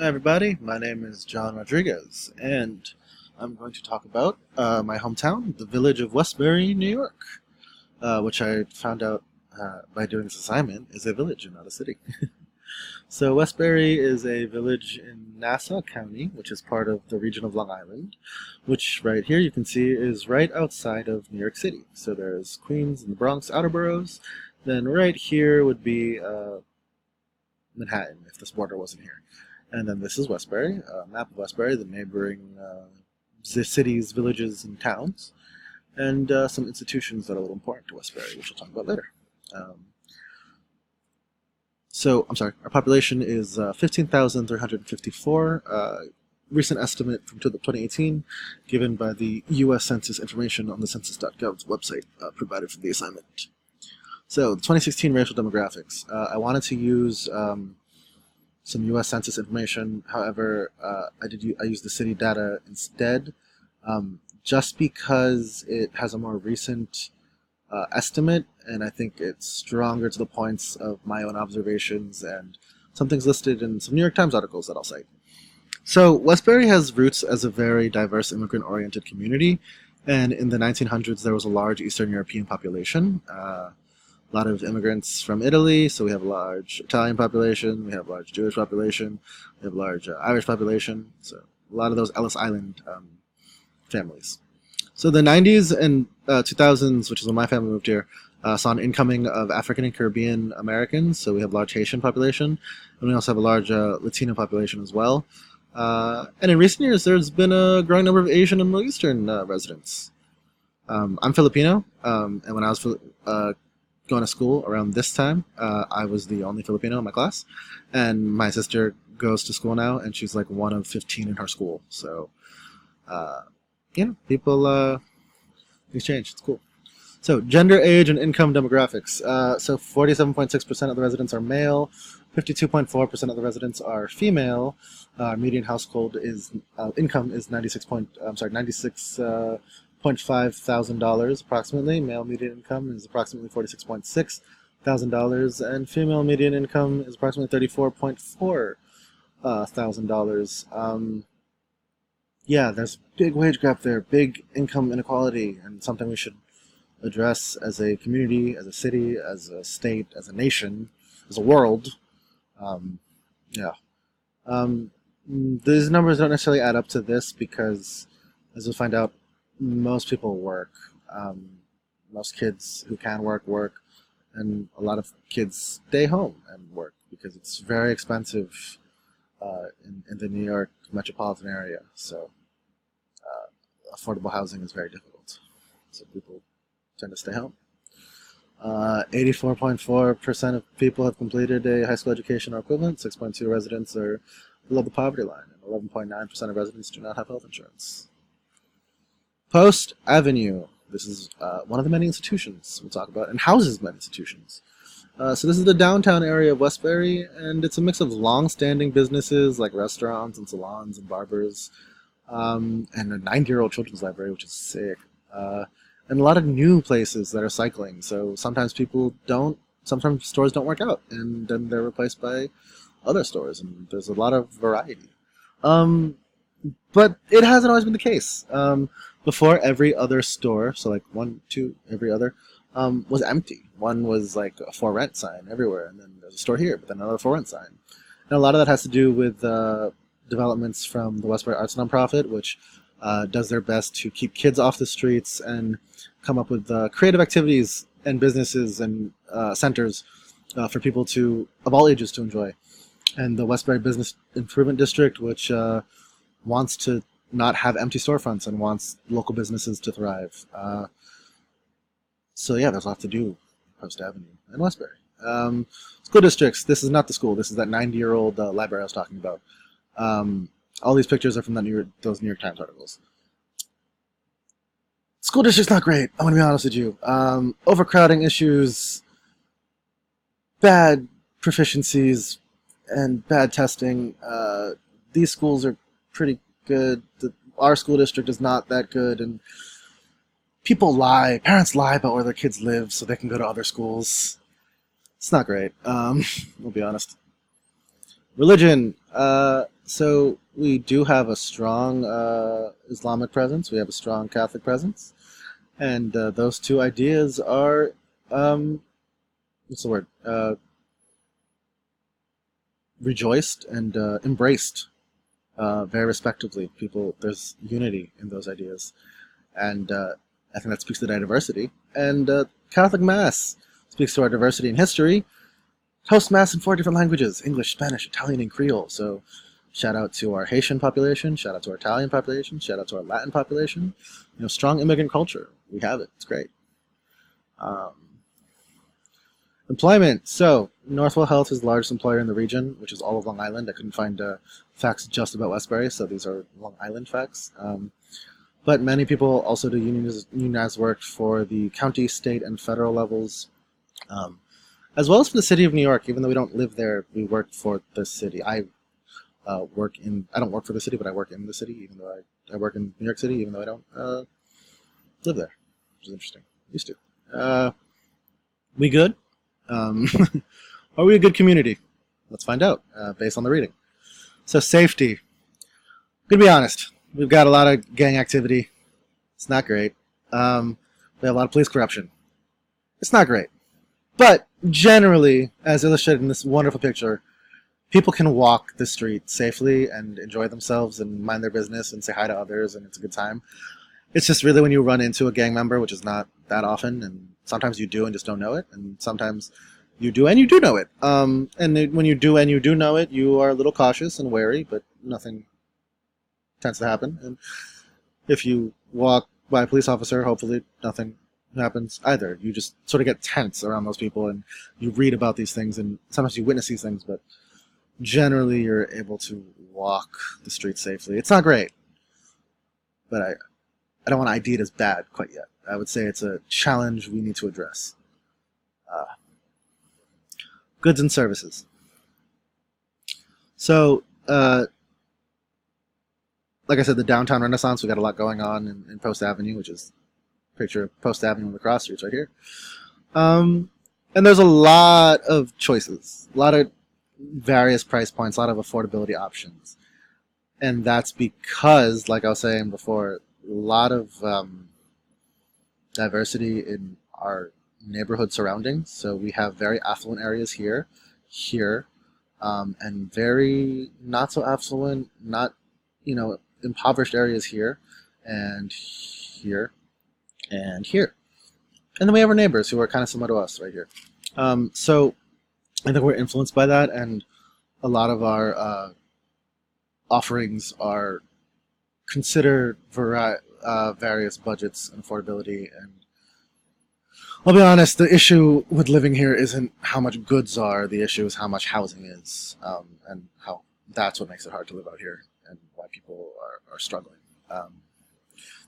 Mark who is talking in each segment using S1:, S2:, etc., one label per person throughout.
S1: Hi everybody, my name is John Rodriguez, and I'm going to talk about my hometown, the village of Westbury, New York, which I found out by doing this assignment is a village and not a city. So Westbury is a village in Nassau County, which is part of the region of Long Island, which right here you can see is right outside of New York City. So there's Queens and the Bronx outer boroughs. Then right here would be Manhattan if this border wasn't here. And then this is Westbury, a map of Westbury, the neighboring cities, villages, and towns, and some institutions that are a little important to Westbury, which we'll talk about later. Um, I'm sorry, our population is 15,354. Recent estimate from 2018, given by the U.S. Census information on the census.gov's website provided for the assignment. So, the 2016 racial demographics. I wanted to use some U.S. Census information. However, I used the city data instead, just because it has a more recent estimate, and I think it's stronger to the points of my own observations and some things listed in some New York Times articles that I'll cite. So Westbury has roots as a very diverse immigrant-oriented community, and in the 1900s there was a large Eastern European population. A lot of immigrants from Italy, so we have a large Italian population, we have a large Jewish population, we have a large Irish population, so a lot of those Ellis Island families. So the 90s and 2000s, which is when my family moved here, saw an incoming of African and Caribbean Americans, so we have a large Haitian population, and we also have a large Latino population as well. And in recent years, there's been a growing number of Asian and Middle Eastern residents. I'm Filipino, and when I was going to school around this time, I was the only Filipino in my class, and my sister goes to school now, and she's like one of 15 in her school. So, uh, people exchange. It's cool. So, gender, age, and income demographics. So, 47.6% of the residents are male, 52.4% of the residents are female. Median household is income is 96 $5,000 approximately. Male median income is approximately $46,600, and female median income is approximately $34,400. Yeah, there's big wage gap there, big income inequality, and something we should address as a community, as a city, as a state, as a nation, as a world. Um, yeah. These numbers don't necessarily add up to this because, as we'll find out, most people work. Most kids who can work, and a lot of kids stay home and work because it's very expensive in the New York metropolitan area. So affordable housing is very difficult. So people tend to stay home. 84.4% of people have completed a high school education or equivalent. 6.2 residents are below the poverty line, and 11.9% of residents do not have health insurance. Post Avenue. This is one of the many institutions we'll talk about, and houses many institutions. So this is the downtown area of Westbury, and it's a mix of long-standing businesses like restaurants and salons and barbers, and a 90-year-old children's library, which is sick, and a lot of new places that are cycling. So sometimes sometimes stores don't work out, and then they're replaced by other stores, and there's a lot of variety. But it hasn't always been the case. Before, every other store, so like one, two, every other, was empty. One was like a for rent sign everywhere, and then there's a store here, but then another for rent sign. And a lot of that has to do with developments from the Westbury Arts Nonprofit, which does their best to keep kids off the streets and come up with creative activities and businesses and centers for people of all ages to enjoy. And the Westbury Business Improvement District, which wants to not have empty storefronts and wants local businesses to thrive. So yeah, there's a lot to do Post Avenue and Westbury. School districts. This is not the school. This is that 90-year-old library I was talking about. All these pictures are from those New York Times articles. School district's not great. I'm going to be honest with you. Overcrowding issues, bad proficiencies, and bad testing. These schools are pretty good. Our school district is not that good, and people lie. Parents lie about where their kids live so they can go to other schools. It's not great. We'll be honest. Religion. So we do have a strong Islamic presence. We have a strong Catholic presence, and those two ideas are what's the word? Rejoiced and embraced very respectively. People, there's unity in those ideas, and I think that speaks to diversity. And Catholic Mass speaks to our diversity in history. Host Mass in 4 different languages: English, Spanish, Italian, and Creole. So, shout out to our Haitian population. Shout out to our Italian population. Shout out to our Latin population. Strong immigrant culture. We have it. It's great. Um, Employment. So, Northwell Health is the largest employer in the region, which is all of Long Island. I couldn't find facts just about Westbury, so these are Long Island facts. But many people also do unionized work for the county, state, and federal levels, as well as for the city of New York. Even though we don't live there, we work for the city. I don't work for the city, but I work in the city, even though I work in New York City, even though I don't live there, which is interesting. Used to. We good? Are we a good community? Let's find out based on the reading. So safety. I'm gonna be honest. We've got a lot of gang activity. It's not great. We have a lot of police corruption. It's not great. But generally, as illustrated in this wonderful picture, people can walk the street safely and enjoy themselves and mind their business and say hi to others, and it's a good time. It's just really when you run into a gang member, which is not that often, and sometimes you do and just don't know it, and sometimes you do and you do know it. When you do and you do know it, you are a little cautious and wary, but nothing tends to happen. And if you walk by a police officer, hopefully nothing happens either. You just sort of get tense around those people, and you read about these things, and sometimes you witness these things, but generally you're able to walk the street safely. It's not great, but I don't want to ID it as bad quite yet. I would say it's a challenge we need to address. Goods and services. So, like I said, the downtown Renaissance, we got a lot going on in Post Avenue, which is a picture of Post Avenue and the cross streets right here. And there's a lot of choices, a lot of various price points, a lot of affordability options. And that's because, like I was saying before, a lot of diversity in our neighborhood surroundings. So we have very affluent areas here, and very not so affluent, not impoverished areas here, and here, and here. And then we have our neighbors who are kind of similar to us right here. So I think we're influenced by that, and a lot of our offerings are consider various budgets and affordability. And I'll be honest, the issue with living here isn't how much goods are. The issue is how much housing is, and how that's what makes it hard to live out here, and why people are struggling.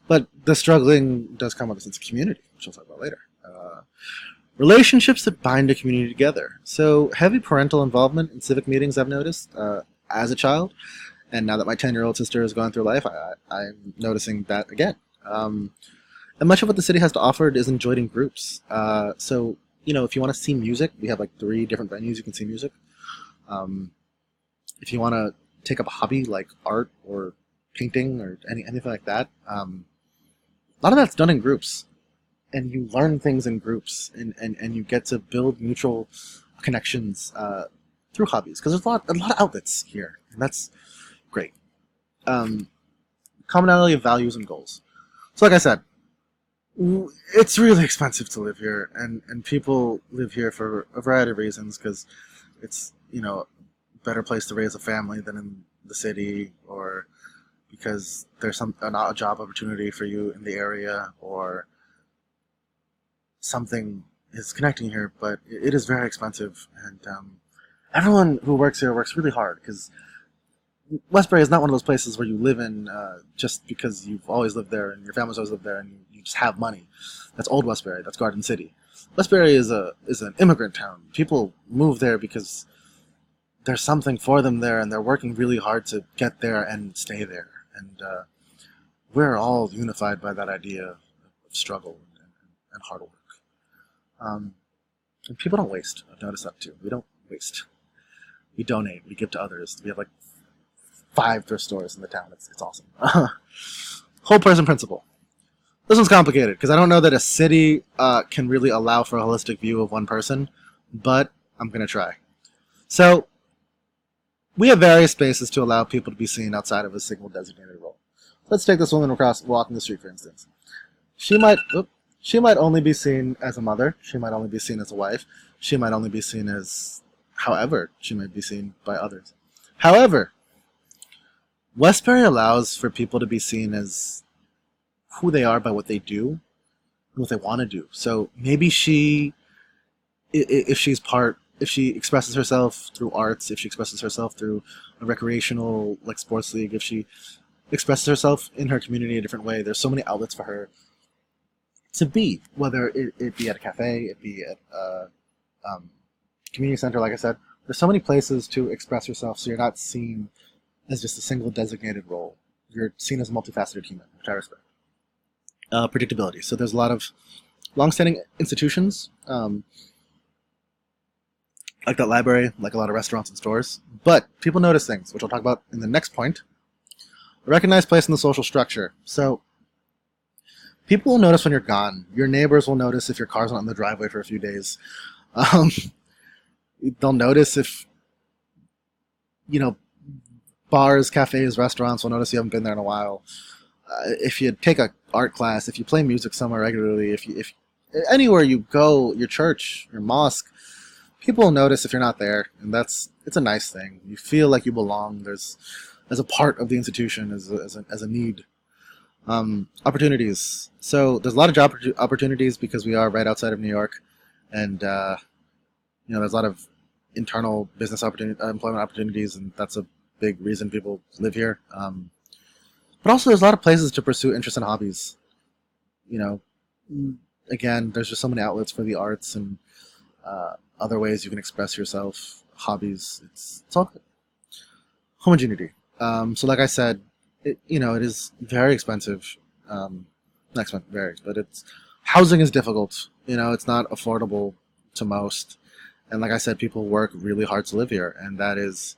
S1: But the struggling does come with a sense of community, which I'll talk about later. Relationships that bind a community together. So heavy parental involvement in civic meetings, I've noticed as a child. And now that my 10-year-old sister has gone through life, I'm noticing that again. And much of what the city has to offer is enjoyed in groups. So, if you want to see music, we have like 3 different venues you can see music. If you want to take up a hobby like art or painting or anything like that, a lot of that's done in groups. And you learn things in groups, and you get to build mutual connections through hobbies. Because there's a lot of outlets here, and that's great. Commonality of values and goals. So like I said, it's really expensive to live here, and people live here for a variety of reasons, because it's a better place to raise a family than in the city, or because there's a job opportunity for you in the area, or something is connecting here. But it is very expensive, and everyone who works here works really hard, because Westbury is not one of those places where you live in just because you've always lived there and your family's always lived there and you just have money. That's old Westbury. That's Garden City. Westbury is an immigrant town. People move there because there's something for them there, and they're working really hard to get there and stay there. And we're all unified by that idea of struggle and hard work. And people don't waste. I've noticed that too. We don't waste. We donate. We give to others. We have like 5 thrift stores in the town. It's awesome. Whole person principle. This one's complicated because I don't know that a city can really allow for a holistic view of one person, but I'm going to try. So we have various spaces to allow people to be seen outside of a single designated role. Let's take this woman across walking the street, for instance. She might only be seen as a mother. She might only be seen as a wife. She might only be seen as however she might be seen by others. However, Westbury allows for people to be seen as who they are by what they do and what they want to do. So maybe if she expresses herself through arts, if she expresses herself through a recreational like sports league, if she expresses herself in her community a different way, there's so many outlets for her to be, whether it be at a cafe, it be at a community center, like I said. There's so many places to express yourself, so you're not seen as just a single designated role. You're seen as a multifaceted human, which I respect. Predictability. So there's a lot of long-standing institutions, like that library, like a lot of restaurants and stores. But people notice things, which I'll talk about in the next point. A recognized place in the social structure. So people will notice when you're gone. Your neighbors will notice if your car's not in the driveway for a few days. They'll notice if, bars, cafes, restaurants will notice you haven't been there in a while. If you take an art class, if you play music somewhere regularly, if anywhere you go, your church, your mosque, people will notice if you're not there, and it's a nice thing. You feel like you belong. There's as a part of the institution, as a need. Opportunities. So there's a lot of job opportunities because we are right outside of New York, and there's a lot of internal business employment opportunities, and that's a big reason people live here. But also there's a lot of places to pursue interests and hobbies. Again, there's just so many outlets for the arts and other ways you can express yourself, hobbies. It's all good. Homogeneity. So like I said, it is very expensive. Not expensive, varies, but housing is difficult. It's not affordable to most. And like I said, people work really hard to live here, and that is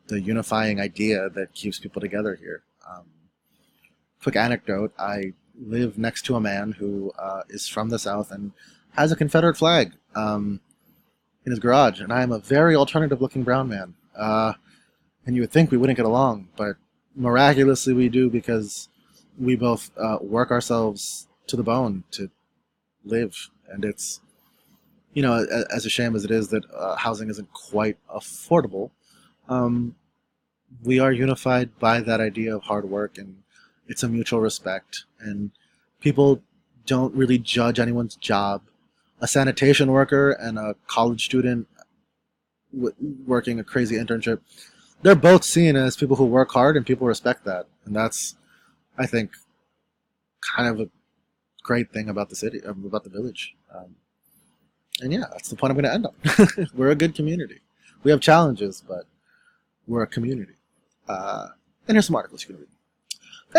S1: the unifying idea that keeps people together here. Quick anecdote, I live next to a man who is from the South and has a Confederate flag in his garage, and I am a very alternative-looking brown man. And you would think we wouldn't get along, but miraculously we do, because we both work ourselves to the bone to live. And it's, as a shame as it is that housing isn't quite affordable, we are unified by that idea of hard work, and it's a mutual respect, and people don't really judge anyone's job. A sanitation worker and a college student working a crazy internship, they're both seen as people who work hard, and people respect that. And that's, I think, kind of a great thing about the city, about the village. And yeah, that's the point I'm going to end on. We're a good community. We have challenges, but we're a community. And here's some articles you can read.